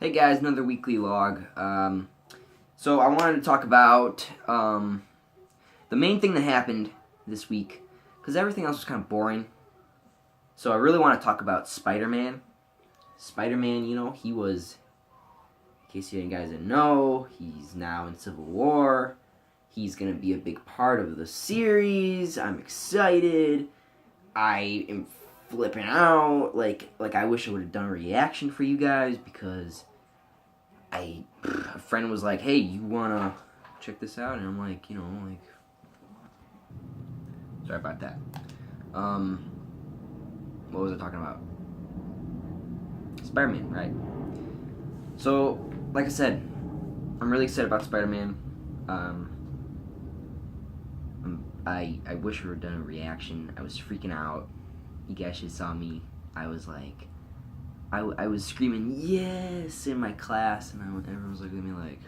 Hey guys, another weekly log. So I wanted to talk about the main thing that happened this week, because everything else was kind of boring. So I really want to talk about Spider-Man. Spider-Man, he was, in case you guys didn't know, he's now in Civil War. He's going to be a big part of the series. I'm excited. I am flipping out. Like I wish I would have done a reaction for you guys, because a friend was like, "Hey, you wanna check this out?" And I'm like, sorry about that. What was I talking about? Spider-Man, right? So, like I said, I'm really excited about Spider-Man. I wish we were done a reaction. I was freaking out. You guys should saw me. I was like, I was screaming yes in my class, and everyone was looking at me like,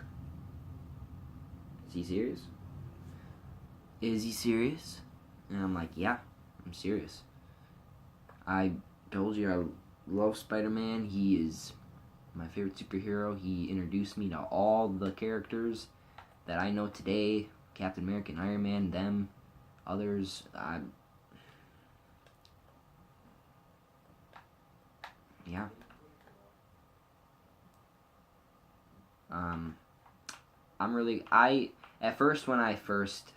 "Is he serious? Is he serious?" And I'm like, "Yeah, I'm serious. I told you I love Spider-Man. He is my favorite superhero. He introduced me to all the characters that I know today. Captain America and Iron Man, them, others. Yeah. I'm really, at first, when I first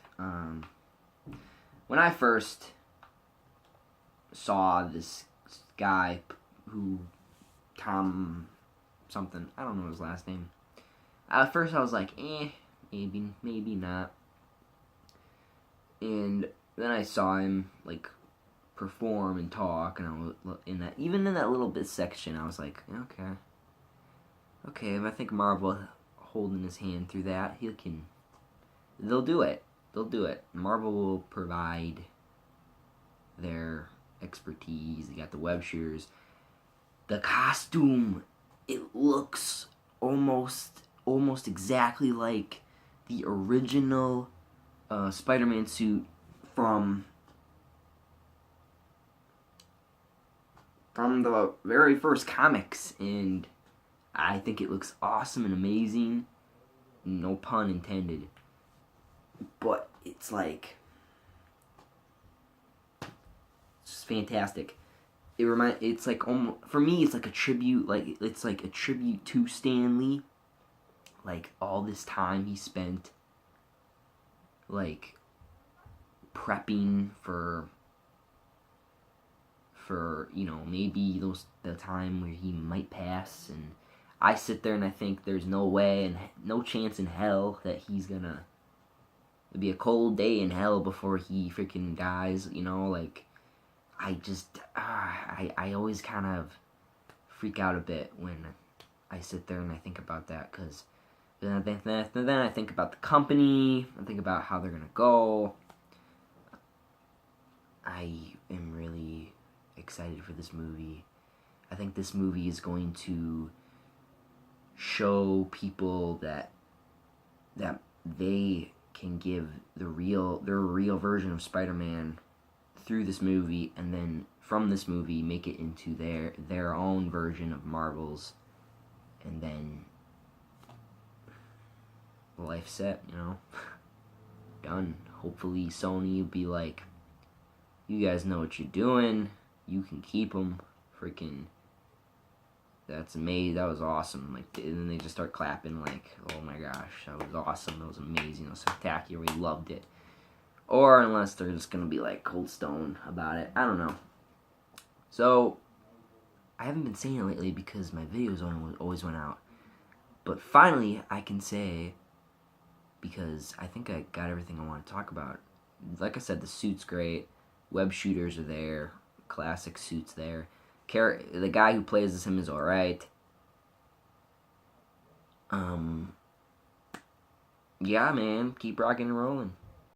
saw this guy who, Tom something, I don't know his last name. At first I was like, maybe not. And then I saw him like perform and talk, and I was even in that little bit section, I was like, okay. If I think Marvel holding his hand through that, they'll do it. Marvel will provide their expertise. They got the web shooters. The costume, it looks almost exactly like the original Spider-Man suit from the very first comics, and I think it looks awesome and amazing. No pun intended. But it's like, it's just fantastic. It's like, almost, for me, it's like a tribute. It's like a tribute to Stan Lee. Like, all this time he spent like prepping for maybe the time where he might pass, and I sit there and I think there's no way and no chance in hell that he's gonna, it'd be a cold day in hell before he freaking dies, like, I always kind of freak out a bit when I sit there and I think about that, because then I think about the company, I think about how they're gonna go. I am really excited for this movie. I think this movie is going to show people that they can give their real version of Spider-Man through this movie, and then from this movie make it into their own version of Marvel's, and then life set, done. Hopefully Sony will be like, "You guys know what you're doing. You can keep them." Freaking, that's amazing. That was awesome. Like, and then they just start clapping like, "Oh my gosh, that was awesome. That was amazing. That was spectacular. We loved it." Or unless they're just gonna be like Cold Stone about it. I don't know. So I haven't been saying it lately because my videos always went out. But finally, I can say, because I think I got everything I want to talk about. Like I said, the suit's great. Web shooters are there. Classic suits there. The guy who plays as him is alright. Yeah, man. Keep rocking and rolling.